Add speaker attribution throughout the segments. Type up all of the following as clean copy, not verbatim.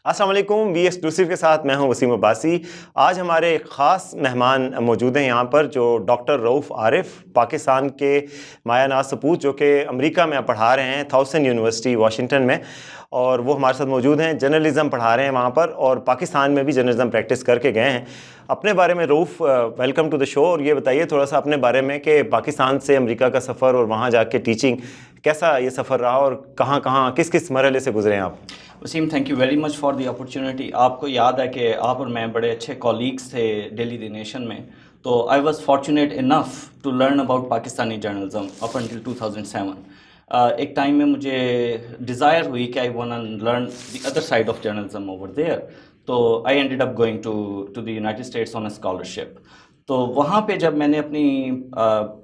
Speaker 1: السلام علیکم، وی ایکسکلوسیو کے ساتھ میں ہوں وسیم عباسی۔ آج ہمارے ایک خاص مہمان موجود ہیں یہاں پر، جو ڈاکٹر رؤف عارف، پاکستان کے مایہ ناز سپوت، جو کہ امریکہ میں پڑھا رہے ہیں، تھاؤسن یونیورسٹی واشنگٹن میں، اور وہ ہمارے ساتھ موجود ہیں۔ جرنلزم پڑھا رہے ہیں وہاں پر، اور پاکستان میں بھی جرنلزم پریکٹس کر کے گئے ہیں۔ اپنے بارے میں رؤف، ویلکم ٹو دا شو، اور یہ بتائیے تھوڑا سا اپنے بارے میں کہ پاکستان سے امریکہ کا سفر اور وہاں جا کے ٹیچنگ کیسا یہ سفر رہا، اور کہاں کہاں کس کس مرحلے سے گزرے ہیں آپ؟
Speaker 2: Waseem, thank you very much for the opportunity. آپ کو یاد ہے کہ آپ اور میں بڑے اچھے کولیگس تھے ڈیلی دی نیشن میں، تو I was fortunate enough to learn about Pakistani journalism up until 2007۔ ایک ٹائم میں مجھے ڈیزائر ہوئی کہ I want learn the other side of journalism over there, تو I ended up going to the United States on a scholarship. تو وہاں پہ جب میں نے اپنی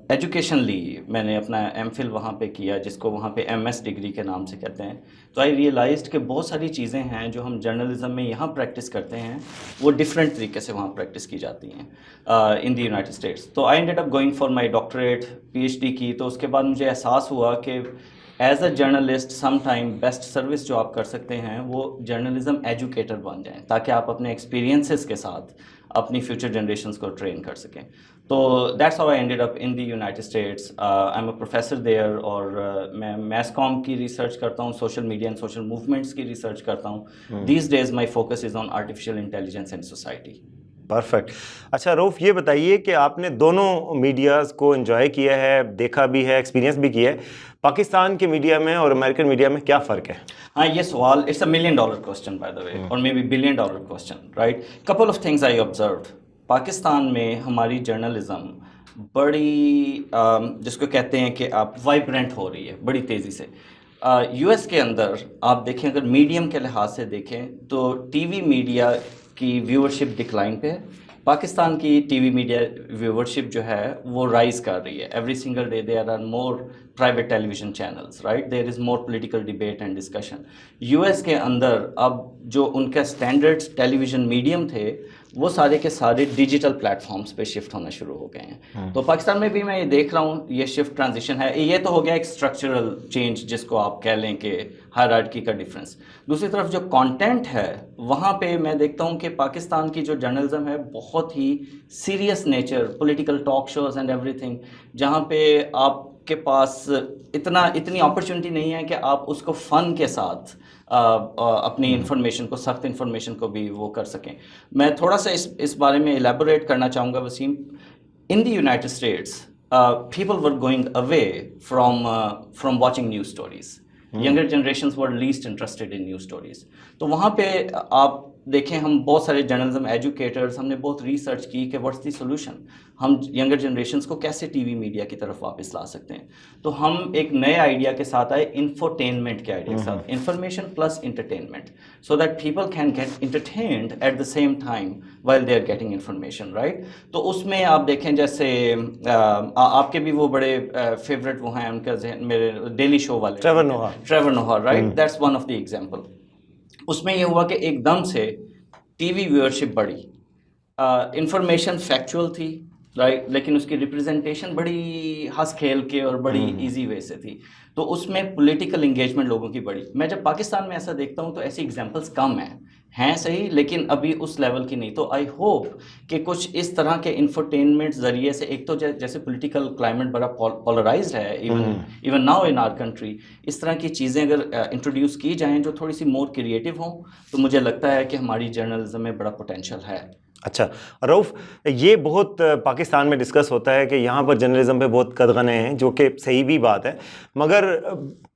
Speaker 2: ایجوکیشن لی، میں نے اپنا ایم فل وہاں پہ کیا، جس کو وہاں پہ ایم ایس ڈگری کے نام سے کہتے ہیں، تو آئی ریئلائزڈ کہ بہت ساری چیزیں ہیں جو ہم جرنلزم میں یہاں پریکٹس کرتے ہیں، وہ ڈفرینٹ طریقے سے وہاں پریکٹس کی جاتی ہیں ان دی یونائٹیڈ اسٹیٹس۔ تو I ended up going for my doctorate, P H D کی۔ تو اس کے بعد مجھے احساس ہوا کہ as a journalist some time best service جو آپ کر سکتے ہیں وہ جرنلزم ایجوکیٹر بن جائیں، تاکہ آپ اپنے ایکسپیرینسز کے ساتھ اپنی فیوچر جنریشنز کو ٹرین کر سکیں۔ تو that's how I ended up in the United States. I am a professor there, اور میں میس کام کی ریسرچ کرتا ہوں، social media and social movements کی ریسرچ کرتا ہوں۔ These days my focus is on artificial intelligence and society.
Speaker 1: Perfect. اچھا رؤف، یہ بتائیے کہ آپ نے دونوں میڈیاز کو انجوائے کیا ہے، دیکھا بھی ہے، ایکسپیرینس بھی کیا ہے، پاکستان کے میڈیا میں اور امریکن میڈیا میں کیا فرق ہے؟
Speaker 2: ہاں، یہ سوال it's a $1 million question by the way, اور maybe $1 billion question, right? Couple of things I observed. Pakistan میں ہماری جرنلزم بڑی جس کو کہتے ہیں کہ آپ وائبرنٹ ہو رہی ہے بڑی تیزی سے۔ یو ایس کے اندر آپ دیکھیں، اگر میڈیم کے لحاظ سے دیکھیں تو ٹی وی میڈیا کی ویورشپ ڈکلائن پہ ہے۔ پاکستان کی ٹی وی میڈیا ویورشپ جو ہے وہ رائز کر رہی ہے۔ Every single day there are more private television channels, right? There is more political debate and discussion. U S کے اندر اب جو ان کا اسٹینڈرڈ ٹیلی ویژن میڈیم تھے، وہ سارے کے سارے ڈیجیٹل پلیٹ فارمز پہ شفٹ ہونا شروع ہو گئے ہیں۔ تو پاکستان میں بھی میں یہ دیکھ رہا ہوں، یہ شفٹ ٹرانزیشن ہے۔ یہ تو ہو گیا ایک اسٹرکچرل چینج، جس کو آپ کہہ لیں کہ ہائرارکی کا ڈفرینس۔ دوسری طرف جو کانٹینٹ ہے، وہاں پہ میں دیکھتا ہوں کہ پاکستان کی جو جرنلزم ہے بہت ہی serious nature, political talk shows and everything, جہاں پہ آپ کے پاس اتنی اپرچونٹی نہیں ہے کہ آپ اس کو فن کے ساتھ اپنی انفارمیشن کو، سخت انفارمیشن کو بھی وہ کر سکیں۔ میں تھوڑا سا اس بارے میں ایلیبوریٹ کرنا چاہوں گا Waseem. In the United States people were going away from watching news stories. Younger generations were least interested in news stories. تو وہاں پہ آپ دیکھیں، ہم بہت سارے جرنلزم ایجوکیٹرز، ہم نے بہت ریسرچ کی کہ واٹس دی سولوشن، ہم ینگر جنریشنز کو کیسے ٹی وی میڈیا کی طرف واپس لا سکتے ہیں۔ تو ہم ایک نئے آئیڈیا کے ساتھ آئے، انفوٹینمنٹ کے آئیڈیا کے ساتھ، information plus entertainment, so that people can get entertained at the same time while they are getting information, right? تو اس میں آپ دیکھیں، جیسے آپ کے بھی وہ بڑے فیوریٹ وہ ہیں، ان کا ذہن میرے ڈیلی شو والے Trevor Noah, right? That's one of the example. اس میں یہ ہوا کہ ایک دم سے ٹی وی ویورشپ بڑھی، انفارمیشن فیکچوئل تھی، رائٹ، لیکن اس کی ریپرزنٹیشن بڑی ہنس کھیل کے اور بڑی ایزی وے سے تھی، تو اس میں پولیٹیکل انگیجمنٹ لوگوں کی بڑی۔ میں جب پاکستان میں ایسا دیکھتا ہوں تو ایسی ایگزامپلس کم ہیں صحیح، لیکن ابھی اس لیول کی نہیں۔ تو آئی ہوپ کہ کچھ اس طرح کے انفرٹینمنٹ ذریعے سے، ایک تو جیسے پولیٹیکل کلائمیٹ بڑا پولرائزڈ ہے even now in our country, اس طرح کی چیزیں اگر انٹروڈیوس کی جائیں جو تھوڑی سی مور کریٹو ہوں، تو مجھے لگتا ہے کہ ہماری جرنلزم میں بڑا پوٹینشیل ہے۔
Speaker 1: اچھا رؤف، یہ بہت پاکستان میں ڈسکس ہوتا ہے کہ یہاں پر جرنلزم پہ بہت قدغنیں ہیں، جو کہ صحیح بھی بات ہے، مگر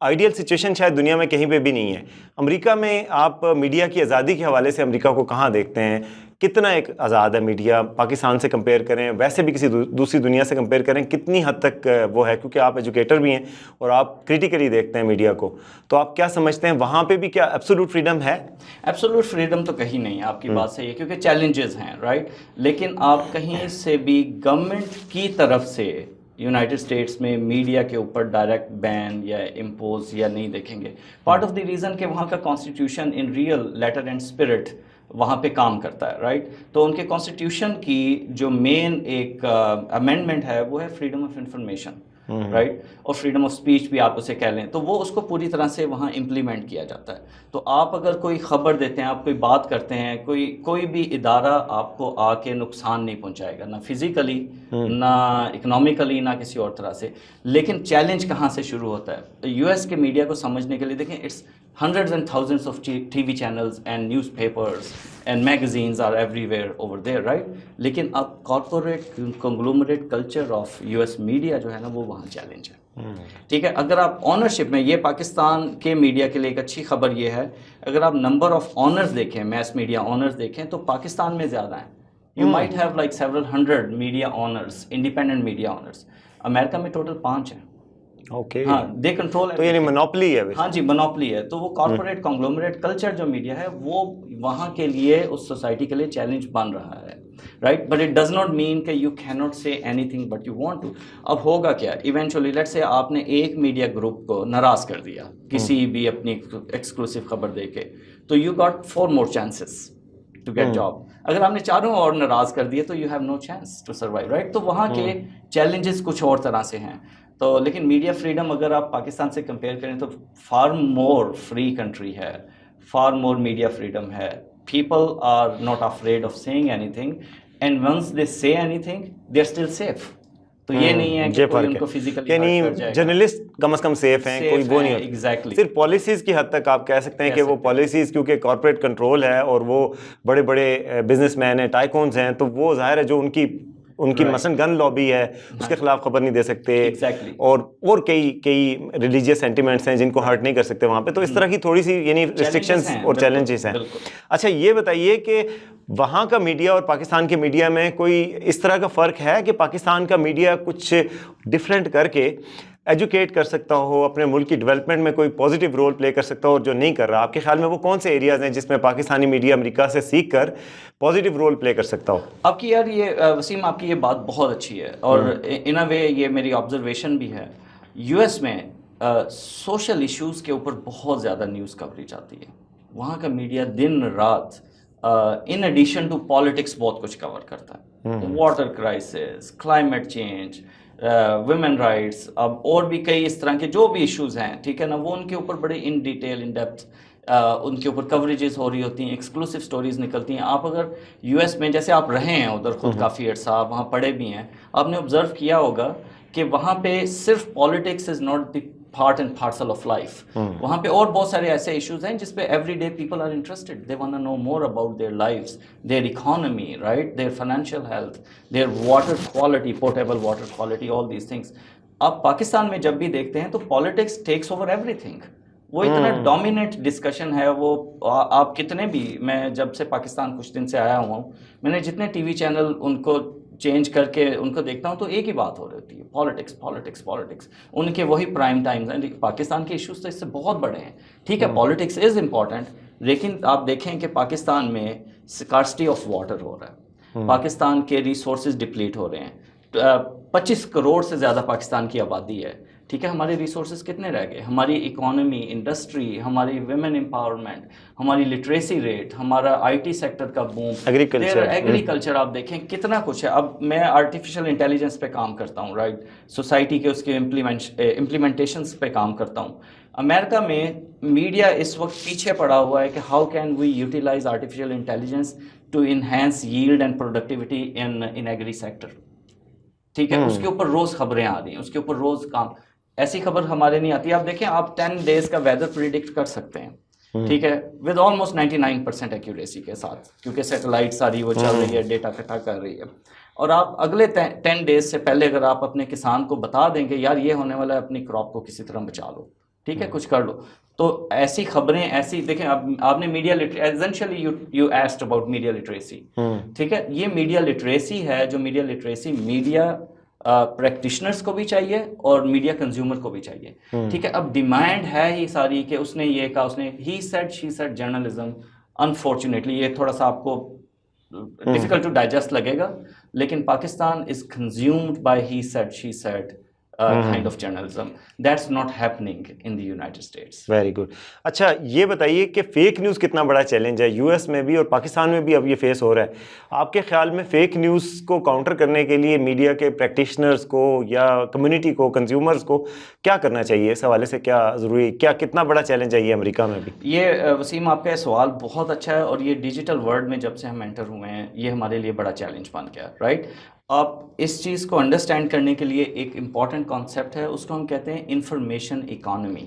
Speaker 1: آئیڈیل سچویشن شاید دنیا میں کہیں پہ بھی نہیں ہے۔ امریکہ میں آپ میڈیا کی آزادی کے حوالے سے امریکہ کو کہاں دیکھتے ہیں؟ کتنا ایک آزاد ہے میڈیا پاکستان سے کمپیئر کریں، ویسے بھی کسی دوسری دنیا سے کمپیئر کریں، کتنی حد تک وہ ہے؟ کیونکہ آپ ایجوکیٹر بھی ہیں اور آپ کریٹیکلی دیکھتے ہیں میڈیا کو، تو آپ کیا سمجھتے ہیں وہاں پہ بھی کیا ایبسولوٹ فریڈم ہے؟
Speaker 2: ایبسولوٹ فریڈم تو کہیں نہیں ہے، آپ کی بات صحیح ہے، کیونکہ چیلنجز ہیں، رائٹ؟ لیکن آپ کہیں سے بھی گورنمنٹ کی طرف سے یونائٹڈ اسٹیٹس میں میڈیا کے اوپر ڈائریکٹ بین یا امپوز یا نہیں دیکھیں گے۔ پارٹ آف دی ریزن کہ وہاں کا constitution in real letter and spirit وہاں پہ کام کرتا ہے، رائٹ؟ تو ان کے کانسٹیٹیوشن کی جو مین ایک امینڈمنٹ ہے وہ ہے فریڈم آف انفارمیشن، رائٹ, اور فریڈم آف اسپیچ بھی آپ اسے کہہ لیں, تو وہ اس کو پوری طرح سے وہاں امپلیمنٹ کیا جاتا ہے. تو آپ اگر کوئی خبر دیتے ہیں, آپ کوئی بات کرتے ہیں, کوئی بھی ادارہ آپ کو آ کے نقصان نہیں پہنچائے گا, نہ فزیکلی نہ اکنامیکلی نہ کسی اور طرح سے. لیکن چیلنج کہاں سے شروع ہوتا ہے؟ یو ایس کے میڈیا کو سمجھنے کے لیے دیکھیں, it's hundreds and thousands of TV channels and newspapers and magazines are everywhere over there, right? لیکن اب corporate conglomerate culture of US media جو ہے نا وہ وہاں چیلنج ہے. ٹھیک ہے, اگر آپ آنرشپ میں, یہ پاکستان کے میڈیا کے لیے ایک اچھی خبر یہ ہے, اگر آپ نمبر آف آنرز دیکھیں, میس میڈیا آنرز دیکھیں, تو پاکستان میں زیادہ ہیں. You might have like several hundred media honors, independent media honors. امریکہ میں ٹوٹل 5 ہیں.
Speaker 1: اوکے,
Speaker 2: ہاں, دے کنٹرول,
Speaker 1: تو یعنی منوپلی ہے.
Speaker 2: ہاں جی, منوپلی ہے. تو وہ کارپوریٹ کانگلومریٹ کلچر جو میڈیا ہے وہ وہاں کے لیے, اس سوسائٹی کے لیے چیلنج بن رہا ہے, right. But it does not mean کہ you can not say anything but you want to. اب ہوگا کیا ایونچولی, لیٹ سے آپ نے ایک میڈیا گروپ کو ناراض کر دیا کسی بھی اپنی ایکسکلوسیو خبر دے کے, تو you got 4 more chances to get job. اگر آپ نے چاروں اور ناراض کر دیے تو you have no chance to survive, right. تو وہاں کے چیلنجز کچھ اور طرح سے ہیں. تو لیکن میڈیا فریڈم اگر آپ پاکستان سے کمپیئر کریں تو فار مور فری کنٹری ہے, فار مور میڈیا فریڈم ہے. People are not afraid of saying anything, and once they say anything they are still safe. تو یہ نہیں ہے کہ کوئی ان کو فزیکلی
Speaker 1: یعنی جرنلسٹ کم از کم سیف ہیں, کوئی وہ نہیں ہوتا.
Speaker 2: ایگزیکٹلی,
Speaker 1: صرف پالیسیز کی حد تک آپ کہہ سکتے ہیں کہ وہ پالیسیز کیونکہ کارپوریٹ کنٹرول ہے اور وہ بڑے بڑے بزنس مین ہیں, ٹائکونز ہیں, تو وہ ظاہر ہے جو ان کی مثلاً گن لابی ہے اس کے خلاف خبر نہیں دے سکتے, اور کئی ریلیجیس سینٹیمنٹس ہیں جن کو ہرٹ نہیں کر سکتے وہاں پہ. تو اس طرح کی تھوڑی سی یعنی ریسٹرکشنز اور چیلنجز ہیں. اچھا یہ بتائیے کہ وہاں کا میڈیا اور پاکستان کے میڈیا میں کوئی اس طرح کا فرق ہے کہ پاکستان کا میڈیا کچھ ڈفرینٹ کر کے ایجوکیٹ کر سکتا ہو, اپنے ملک کی ڈیولپمنٹ میں کوئی پازیٹیو رول پلے کر سکتا ہو, اور جو نہیں کر رہا؟ آپ کے خیال میں وہ کون سے ایریاز ہیں جس میں پاکستانی میڈیا امریکہ سے سیکھ کر پازیٹیو رول پلے کر سکتا ہو؟
Speaker 2: آپ کی یار یہ وسیم, آپ کی یہ بات بہت اچھی ہے, اور ان اے وے یہ میری آبزرویشن بھی ہے. یو ایس میں سوشل ایشوز کے اوپر بہت زیادہ نیوز کوریج آتی ہے. وہاں کا میڈیا دن رات ان ایڈیشن ٹو پالیٹکس بہت کچھ کور کرتا ہے. Water crisis, climate change, women rights, اب اور بھی کئی اس طرح کے جو بھی ایشوز ہیں, ٹھیک ہے نا, وہ ان کے اوپر بڑے ان ڈیٹیل, ان ڈیپتھ ان کے اوپر کوریجز ہو رہی ہوتی ہیں, ایکسکلوسیو سٹوریز نکلتی ہیں. آپ اگر یو ایس میں, جیسے آپ رہے ہیں ادھر خود کافی عرصہ, آپ وہاں پڑھے بھی ہیں, آپ نے آبزرو کیا ہوگا کہ وہاں پہ صرف politics is not the part and parcel of life. وہاں پہ اور بہت سارے ایسے ایشوز ہیں جس پہ every day people are interested, they want to know more about their lives, their economy, right, their financial health, their water quality, portable water quality, all these things. آپ پاکستان میں جب بھی دیکھتے ہیں تو پالیٹکس ٹیکس اوور ایوری تھنگ. وہ اتنا ڈومیننٹ ڈسکشن ہے. وہ آپ کتنے بھی, میں جب سے پاکستان کچھ دن سے آیا ہوا ہوں, میں نے جتنے ٹی وی چینل ان کو چینج کر کے ان کو دیکھتا ہوں تو ایک ہی بات ہو رہی ہوتی ہے, پالیٹکس پالیٹکس پالیٹکس. ان کے وہی پرائم ٹائمز ہیں. پاکستان کے ایشوز تو اس سے بہت بڑے ہیں. ٹھیک ہے, پالیٹکس از امپورٹنٹ, لیکن آپ دیکھیں کہ پاکستان میں اسکارسٹی آف واٹر ہو رہا ہے, پاکستان کے ریسورسز ڈپلیٹ ہو رہے ہیں. 25 کروڑ سے زیادہ پاکستان کی آبادی ہے. ٹھیک ہے, ہمارے ریسورسز کتنے رہ گئے؟ ہماری اکانومی, انڈسٹری, ہماری ویمن امپاورمنٹ, ہماری لٹریسی ریٹ, ہمارا آئی ٹی سیکٹر کا بوم, ایگریکلچر آپ دیکھیں کتنا کچھ ہے. اب میں آرٹیفیشل انٹیلیجنس پہ کام کرتا ہوں, رائٹ, سوسائٹی کے اس کے امپلیمنٹیشنس پہ کام کرتا ہوں. امریکہ میں میڈیا اس وقت پیچھے پڑا ہوا ہے کہ how can we utilize artificial intelligence to enhance yield and productivity in agri sector. ٹھیک ہے, اس کے اوپر روز خبریں آ رہی ہیں, اس کے اوپر روز کام. ایسی خبر ہمارے نہیں آتی. آپ دیکھیں, آپ 10 days کا ویدر پریڈکٹ کر سکتے ہیں, ٹھیک ہے, ود آلموسٹ 99% ایکوریسی کے ساتھ, کیونکہ سیٹلائٹ ساری وہ چل رہی ہے, ڈیٹا اکٹھا کر رہی ہے. اور آپ اگلے 10 days سے پہلے اگر آپ اپنے کسان کو بتا دیں کہ یار یہ ہونے والا ہے, اپنی کراپ کو کسی طرح بچا لو, ٹھیک ہے, کچھ کر لو, تو ایسی خبریں ایسی دیکھیں. آپ نے media essentially you asked about media literacy, ٹھیک ہے, یہ میڈیا لٹریسی ہے جو میڈیا لٹریسی میڈیا پریکٹیشنرز کو بھی چاہیے اور میڈیا کنزیومر کو بھی چاہیے. ٹھیک ہے, اب ڈیمانڈ ہے ہی ساری کہ اس نے یہ کہا, اس نے ہی said she sad journalism. Unfortunately یہ تھوڑا سا آپ کو ڈیفیکلٹ ٹو ڈائجسٹ لگے گا, لیکن Pakistan is consumed by he said she said kind of journalism. That's not happening in the United States.
Speaker 1: Very good. اچھا یہ بتائیے کہ فیک نیوز کتنا بڑا چیلنج ہے یو ایس میں بھی اور پاکستان میں بھی اب یہ فیس ہو رہا ہے. آپ کے خیال میں فیک نیوز کو کاؤنٹر کرنے کے لیے میڈیا کے پریکٹیشنرز کو یا کمیونٹی کو, کنزیومرز کو کیا کرنا چاہیے؟ اس حوالے سے کیا ضروری, کیا کتنا بڑا چیلنج ہے یہ امریکہ میں بھی؟
Speaker 2: یہ وسیم آپ کا سوال بہت اچھا ہے, اور یہ ڈیجیٹل ورلڈ میں جب سے ہم انٹر ہوئے ہیں یہ ہمارے لیے بڑا چیلنج بن گیا, رائٹ. آپ اس چیز کو انڈرسٹینڈ کرنے کے لیے ایک امپورٹنٹ کانسیپٹ ہے, اس کو ہم کہتے ہیں انفارمیشن اکانومی,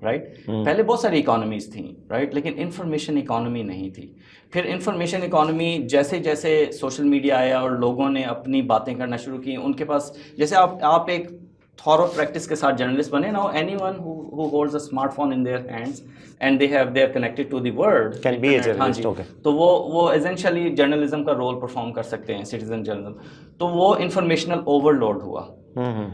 Speaker 2: رائٹ. پہلے بہت ساری اکانومیز تھیں, رائٹ, لیکن انفارمیشن اکانومی نہیں تھی. پھر انفارمیشن اکانومی جیسے جیسے سوشل میڈیا آیا اور لوگوں نے اپنی باتیں کرنا شروع کی, ان کے پاس جیسے آپ ایک تھورو پریکٹس کے ساتھ جرنلسٹ بنے نا, any one who holds a smartphone in their hands and they are connected to the world
Speaker 1: can be a journalist. Okay.
Speaker 2: تو وہ essentially جرنلزم کا رول پرفارم کر سکتے ہیں, سٹیزن جرنلزم. تو وہ انفارمیشنل اوور لوڈ ہوا,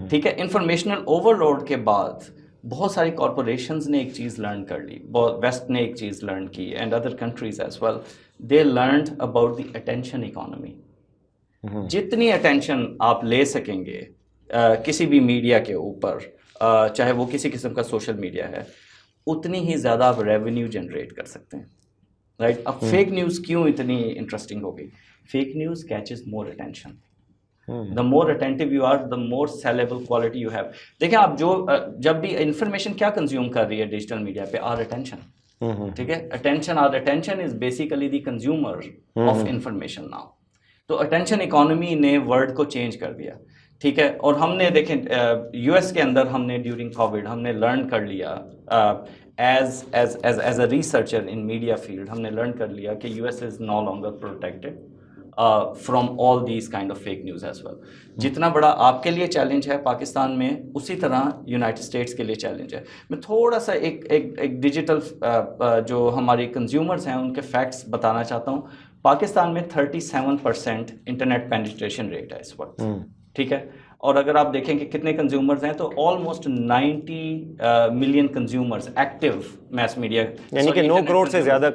Speaker 2: ٹھیک ہے. انفارمیشنل اوور لوڈ کے بعد بہت ساری کارپوریشنز نے ایک چیز لرن کر لی, ویسٹ نے ایک چیز لرن کی, and other countries as well, they learned about the attention economy. جتنی اٹینشن آپ لے سکیں گے کسی بھی میڈیا کے اوپر, چاہے وہ کسی قسم کا سوشل میڈیا ہے, اتنی ہی زیادہ آپ ریونیو جنریٹ کر سکتے ہیں, رائٹ. اب فیک نیوز کیوں اتنی انٹرسٹنگ ہو گئی؟ Fake news catches more attention. The more attentive you are, the more sellable quality you have. دیکھیں آپ جب بھی انفارمیشن کیا کنزیوم کر رہی ہے ڈیجیٹل میڈیا پہ, آر اٹینشن, ٹھیک ہے. Attention, our attention is basically the consumer of information now. تو اٹینشن اکانومی نے ورلڈ کو چینج کر دیا, ٹھیک ہے. اور ہم نے دیکھیں یو ایس کے اندر ہم نے ڈیورنگ کووڈ ہم نے لرن کر لیا as a researcher in media field, ہم نے لرن کر لیا کہ U S is no longer protected from all these kind of fake news as well. جتنا بڑا آپ کے لیے چیلنج ہے پاکستان میں, اسی طرح یونائٹڈ اسٹیٹس کے لیے چیلنج ہے. میں تھوڑا سا ایک ڈیجیٹل جو ہماری کنزیومرز ہیں ان کے فیکٹس بتانا چاہتا ہوں. پاکستان میں 37% انٹرنیٹ پینیٹریشن ریٹ ہے اس وقت, ٹھیک ہے. اور اگر آپ دیکھیں کہ کتنے کنزیومرز ہیں تو almost 90 million consumers active mass media,
Speaker 1: یعنی کہ 9 کروڑ سے زیادہ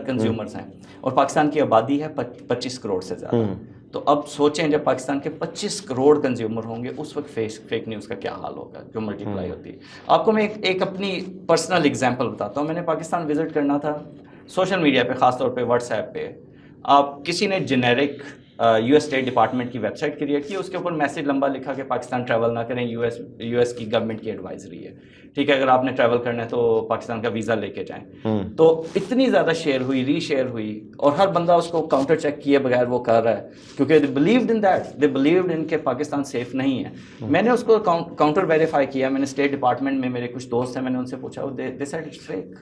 Speaker 2: کنزیومرز ہیں, اور پاکستان کی آبادی ہے 25 کروڑ سے زیادہ. تو اب سوچیں جب پاکستان کے 25 کروڑ کنزیومر ہوں گے اس وقت فیک نیوز کا کیا حال ہوگا جو ملٹیپلائی ہوتی ہے. آپ کو میں ایک اپنی پرسنل ایگزامپل بتاتا ہوں. میں نے پاکستان وزٹ کرنا تھا, سوشل میڈیا پہ خاص طور پہ واٹس ایپ پہ آپ کسی نے generic U S state department کی ویب سائٹ کریٹ کی, اس کے اوپر میسیج لمبا لکھا کہ پاکستان ٹریول نہ کریں, یو ایس کی گورنمنٹ کی ایڈوائزری ہے, ٹھیک ہے. اگر آپ نے ٹریول کرنا ہے تو پاکستان کا ویزا لے کے جائیں. تو اتنی زیادہ شیئر ہوئی, ری شیئر ہوئی, اور ہر بندہ اس کو کاؤنٹر چیک کیے بغیر وہ کر رہا ہے, کیونکہ they believed in that, they believed in کہ پاکستان سیف نہیں ہے. میں نے اس کو کاؤنٹر ویریفائی کیا, میں نے اسٹیٹ ڈپارٹمنٹ میں میرے کچھ دوست ہیں, میں نے ان سے پوچھا, they said it's fake,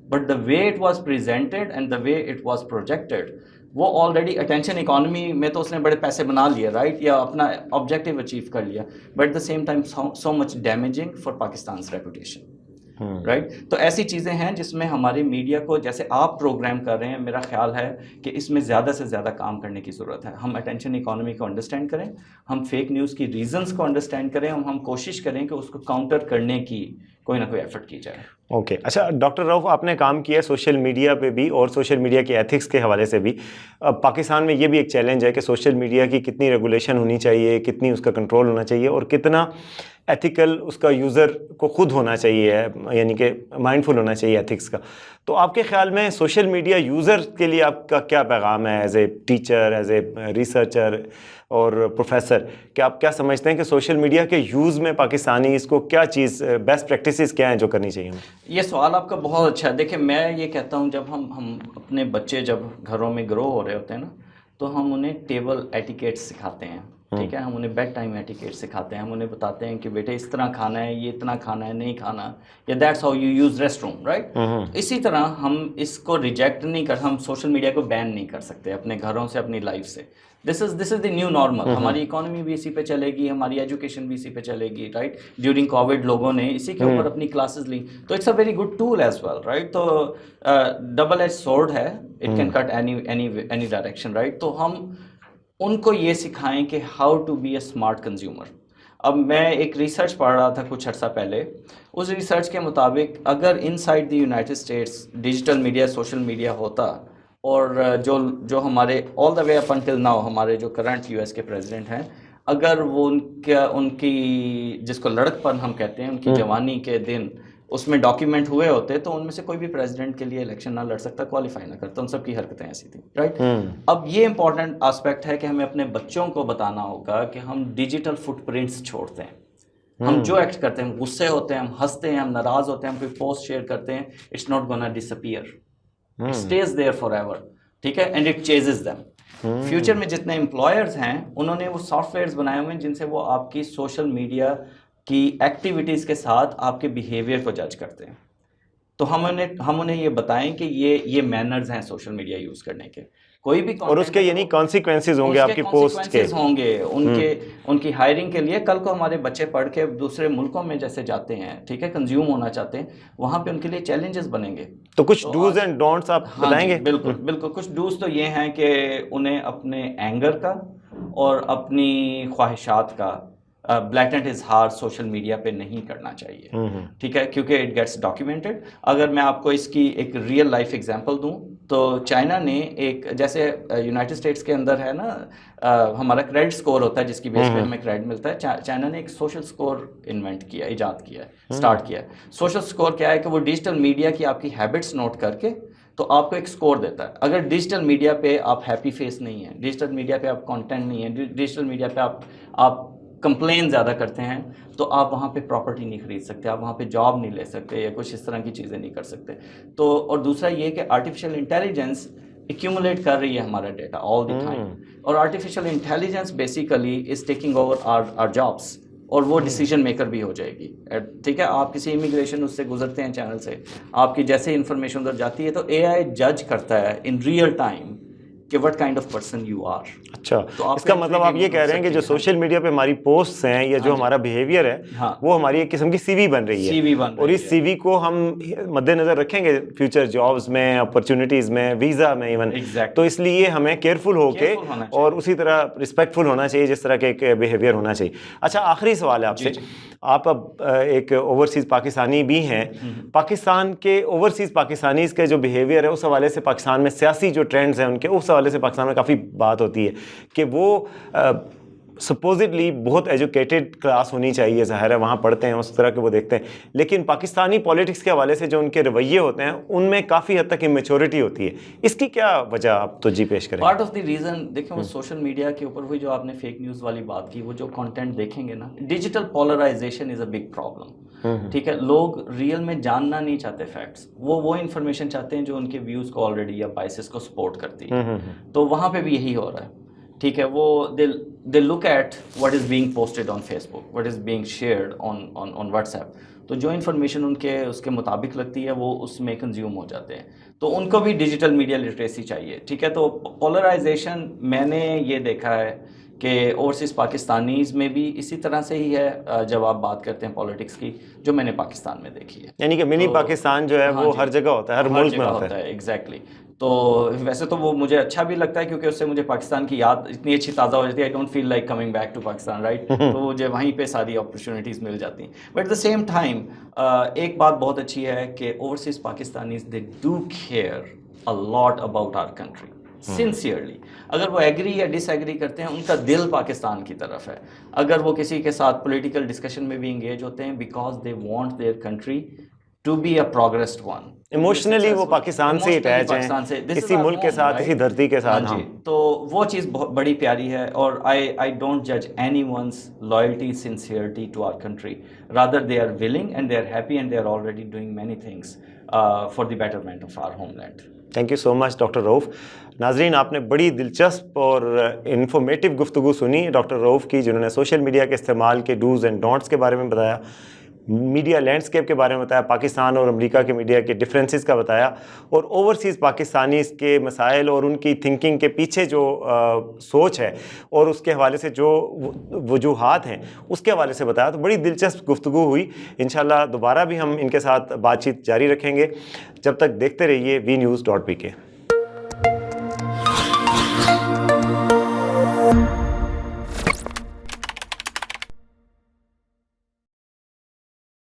Speaker 2: but the way it was presented and the way it was projected, وہ آلریڈی اٹینشن اکانومی میں تو اس نے بڑے پیسے بنا لیے, رائٹ, یا اپنا آبجیکٹیو اچیو کر لیا, but at the same time so much damaging for Pakistan's reputation, right. تو ایسی چیزیں ہیں جس میں ہماری میڈیا کو, جیسے آپ پروگرام کر رہے ہیں, میرا خیال ہے کہ اس میں زیادہ سے زیادہ کام کرنے کی ضرورت ہے. ہم اٹینشن اکانومی کو انڈرسٹینڈ کریں, ہم فیک نیوز کی ریزنس کو انڈرسٹینڈ کریں, ہم کوشش کریں کہ اس کو کاؤنٹر کرنے کی کوئی نہ کوئی ایفرٹ کی جائے.
Speaker 1: اوکے. اچھا ڈاکٹر رؤف, آپ نے کام کیا سوشل میڈیا پہ بھی اور سوشل میڈیا کے ایتھکس کے حوالے سے بھی. پاکستان میں یہ بھی ایک چیلنج ہے کہ سوشل میڈیا کی کتنی ریگولیشن ہونی چاہیے, کتنی اس کا کنٹرول ہونا چاہیے, اور کتنا ایتھیکل اس کا یوزر کو خود ہونا چاہیے, یعنی کہ مائنڈفل ہونا چاہیے ایتھکس کا. تو آپ کے خیال میں سوشل میڈیا یوزر کے لیے آپ کا کیا پیغام ہے as a teacher, as a researcher اور پروفیسر, کہ آپ کیا سمجھتے ہیں کہ سوشل میڈیا کے یوز میں پاکستانی اس کو کیا چیز, بیسٹ پریکٹسز کیا ہیں جو کرنی چاہیے ہمیں؟
Speaker 2: یہ سوال آپ کا بہت اچھا ہے. دیکھیں میں یہ کہتا ہوں, جب ہم اپنے بچے جب گھروں میں گرو ہو رہے ہوتے ہیں نا, تو ہم انہیں ٹیبل ایٹیکیٹ سکھاتے ہیں, ٹھیک ہے. ہم انہیں بیڈ ٹائم ایٹیکیٹ سکھاتے ہیں, ہم انہیں بتاتے ہیں کہ بیٹے اس طرح کھانا ہے, یہ اتنا کھانا ہے, نہیں کھانا, یا that's how you use rest room, right. اسی طرح ہم اس کو ریجیکٹ نہیں کر, ہم سوشل میڈیا کو بین نہیں کر سکتے اپنے گھروں سے, اپنی لائف سے. دس از دی نیو نارمل. ہماری اکانومی بھی اسی پہ چلے گی, ہماری ایجوکیشن بھی اسی پہ چلے گی, رائٹ. ڈیورنگ کووڈ لوگوں نے اسی کے اوپر اپنی کلاسز لی, تو it's a very good tool as well, right. تو ڈبل ایج سورڈ ہے, it can cut any direction, right. تو ہم ان کو یہ سکھائیں کہ how to be a smart consumer. اب میں ایک ریسرچ پڑھ رہا تھا کچھ عرصہ پہلے, اس ریسرچ کے مطابق اگر inside the United States digital media, social media ہوتا, اور جو ہمارے آل دا وے اپ انٹل ناؤ ہمارے جو کرنٹ یو ایس کے پریزیڈنٹ ہیں, اگر وہ ان کی جس کو لڑک پن ہم کہتے ہیں، ان کی جوانی کے دن اس میں ڈاکیومنٹ ہوئے ہوتے تو ان میں سے کوئی بھی پریزیڈنٹ کے لیے الیکشن نہ لڑ سکتا، کوالیفائی نہ کرتا، ان سب کی حرکتیں ایسی تھیں، رائٹ؟ اب یہ امپورٹنٹ آسپیکٹ ہے کہ ہمیں اپنے بچوں کو بتانا ہوگا کہ ہم ڈیجیٹل فٹ پرنٹس چھوڑتے ہیں، ہم جو ایکٹ کرتے ہیں، ہم غصے ہوتے ہیں، ہم ہنستے ہیں، ہم ناراض ہوتے ہیں، ہم کوئی پوسٹ شیئر کرتے ہیں، it's not gonna disappear, it stays there for ever, ٹھیک ہے، and it chases them. Future میں جتنے امپلائرز ہیں انہوں نے وہ سافٹ ویئرز بنائے ہوئے ہیں جن سے وہ آپ کی سوشل میڈیا کی ایکٹیویٹیز کے ساتھ آپ کے بیہیویئر کو جج کرتے ہیں، تو ہم انہیں یہ بتائیں کہ یہ مینرز ہیں سوشل میڈیا یوز کرنے کے، کوئی بھی
Speaker 1: اور اس کے یعنی کانسیکوینسز ہوں گے آپ کی پوسٹ کے،
Speaker 2: ہوں گے ان کی ہائرنگ کے لیے۔ کل کو ہمارے بچے پڑھ کے دوسرے ملکوں میں جیسے جاتے ہیں، ٹھیک ہے، کنزیوم ہونا چاہتے ہیں، وہاں پہ ان کے لیے چیلنجز بنیں گے۔
Speaker 1: تو کچھ ڈوز اینڈ ڈونٹس آپ بتائیں گے؟
Speaker 2: بالکل کچھ ڈوز تو یہ ہیں کہ انہیں اپنے اینگر کا اور اپنی خواہشات کا بلیٹنٹ اظہار سوشل میڈیا پہ نہیں کرنا چاہیے، ٹھیک ہے، کیونکہ اٹ گیٹس ڈاکیومنٹڈ۔ اگر میں آپ کو اس کی ایک ریئل لائف ایگزامپل دوں تو چائنا نے ایک، جیسے یونائٹڈ اسٹیٹس کے اندر ہے نا ہمارا کریڈٹ اسکور ہوتا ہے جس کی بیس پہ ہمیں کریڈٹ ملتا ہے، چائنا نے ایک سوشل اسکور انوینٹ کیا، ایجاد کیا ہے، اسٹارٹ کیا ہے۔ سوشل اسکور کیا ہے کہ وہ ڈیجیٹل میڈیا کی آپ کی ہیبٹس نوٹ کر کے تو آپ کو ایک اسکور دیتا ہے۔ اگر ڈیجیٹل میڈیا پہ آپ ہیپی فیس نہیں ہیں، ڈیجیٹل میڈیا پہ آپ کانٹینٹ نہیں ہے، ڈیجیٹل میڈیا پہ آپ کمپلین زیادہ کرتے ہیں، تو آپ وہاں پہ پراپرٹی نہیں خرید سکتے، آپ وہاں پہ جاب نہیں لے سکتے، یا کچھ اس طرح کی چیزیں نہیں کر سکتے۔ تو اور دوسرا یہ کہ آرٹیفیشیل انٹیلیجنس ایکیومولیٹ کر رہی ہے ہمارا ڈیٹا آل دی ٹائم، اور artificial intelligence basically is taking over our jobs, اور وہ ڈیسیجن میکر بھی ہو جائے گی، ٹھیک ہے۔ آپ کسی امیگریشن اس سے گزرتے ہیں چینل سے، آپ کی جیسے انفارمیشن ادھر جاتی ہے تو اے آئی جج کرتا ہے ان ریئل ٹائم کہ what kind of person you are.
Speaker 1: اچھا، اس کا مطلب آپ یہ کہہ رہے ہیں کہ جو سوشل میڈیا پہ ہماری پوسٹس ہیں یا جو ہمارا بیہیویئر ہے وہ ہماری ایک قسم کی سی وی بن رہی ہے، اور اس سی وی کو ہم مد نظر رکھیں گے فیوچر جابس میں، اپرچونیٹیز میں، ویزا میں ایون، تو اس لیے ہمیں کیئرفل ہو کے اور اسی طرح رسپیکٹفل ہونا چاہیے جس طرح کے ایک بیہیویئر ہونا چاہیے۔ اچھا، آخری سوال ہے آپ سے، آپ اب ایک اوورسیز پاکستانی بھی ہیں، پاکستان کے اوورسیز پاکستانیز کے جو بیہیویئر ہے اس حوالے سے پاکستان میں سیاسی جو ٹرینڈز ہیں ان کے، اس حوالے سے پاکستان میں کافی بات ہوتی ہے کہ وہ سپوزڈلی بہت ایجوکیٹڈ کلاس ہونی چاہیے، ظاہر ہے وہاں پڑھتے ہیں، اس طرح کے وہ دیکھتے ہیں، لیکن پاکستانی پالیٹکس کے حوالے سے جو ان کے رویے ہوتے ہیں ان میں کافی حد تک امیچورٹی ہوتی ہے، اس کی کیا وجہ آپ توجہ پیش کریں؟
Speaker 2: پارٹ آف دی ریزن دیکھیں، وہ سوشل میڈیا کے اوپر ہوئی جو آپ نے فیک نیوز والی بات کی، وہ جو کانٹینٹ دیکھیں گے نا، digital polarization is a big problem, ٹھیک ہے۔ لوگ ریئل میں جاننا نہیں چاہتے فیکٹس، وہ انفارمیشن چاہتے ہیں جو ان کے ویوز کو آلریڈی یا بائسز کو سپورٹ کرتی ہے، تو وہاں پہ بھی یہی ہو رہا ہے، ٹھیک ہے۔ وہ they look at what is being posted on Facebook, what is being shared on WhatsApp, تو جو انفارمیشن ان کے اس کے مطابق لگتی ہے وہ اس میں کنزیوم ہو جاتے ہیں، تو ان کو بھی ڈیجیٹل میڈیا لٹریسی چاہیے، ٹھیک ہے۔ تو پولرائزیشن میں نے یہ دیکھا ہے کہ اوورسیز پاکستانیز میں بھی اسی طرح سے ہی ہے، جب آپ بات کرتے ہیں پالیٹکس کی، جو میں نے پاکستان میں دیکھی ہے،
Speaker 1: یعنی کہ منی پاکستان جو ہے وہ ہر جگہ ہوتا ہے، ہر ملک میں ہوتا ہے،
Speaker 2: ایگزیکٹلی۔ تو ویسے تو وہ مجھے اچھا بھی لگتا ہے کیونکہ اس سے مجھے پاکستان کی یاد اتنی اچھی تازہ ہو جاتی ہے، I don't feel like coming back to Pakistan, right, تو مجھے وہیں پہ ساری اپرچونیٹیز مل جاتی ہیں۔ But at the same time ایک بات بہت اچھی ہے کہ overseas Pakistanis they do care a lot about our country sincerely, اگر وہ ایگری یا ڈس ایگری کرتے ہیں ان کا دل پاکستان کی طرف ہے، اگر وہ کسی کے ساتھ پولیٹیکل ڈسکشن میں بھی انگیج ہوتے ہیں because they want their country to be a progressed one,
Speaker 1: emotionally وہ پاکستان سے اٹیچ ہیں، اسی ملک کے ساتھ، اسی دھرتی کے ساتھ، ہاں،
Speaker 2: تو وہ چیز بہت بڑی پیاری ہے، اور I don't judge anyone's loyalty, sincerity to our country, rather they are willing and they are happy and they are already doing many things for the betterment of our homeland.
Speaker 1: Thank you so much doctor Rauf. ناظرین، آپ نے بڑی دلچسپ اور informative گفتگو سنی doctor رؤف کی، جنہوں نے سوشل میڈیا کے استعمال کے ڈوز اینڈ ڈونٹس کے بارے میں بتایا، میڈیا لینڈسکیپ کے بارے میں بتایا، پاکستان اور امریکہ کے میڈیا کے ڈفرینسز کا بتایا، اور اوورسیز پاکستانیز کے مسائل اور ان کی تھنکنگ کے پیچھے جو سوچ ہے اور اس کے حوالے سے جو وجوہات ہیں اس کے حوالے سے بتایا۔ تو بڑی دلچسپ گفتگو ہوئی، انشاءاللہ دوبارہ بھی ہم ان کے ساتھ بات چیت جاری رکھیں گے۔ جب تک دیکھتے رہیے WeNews.pk۔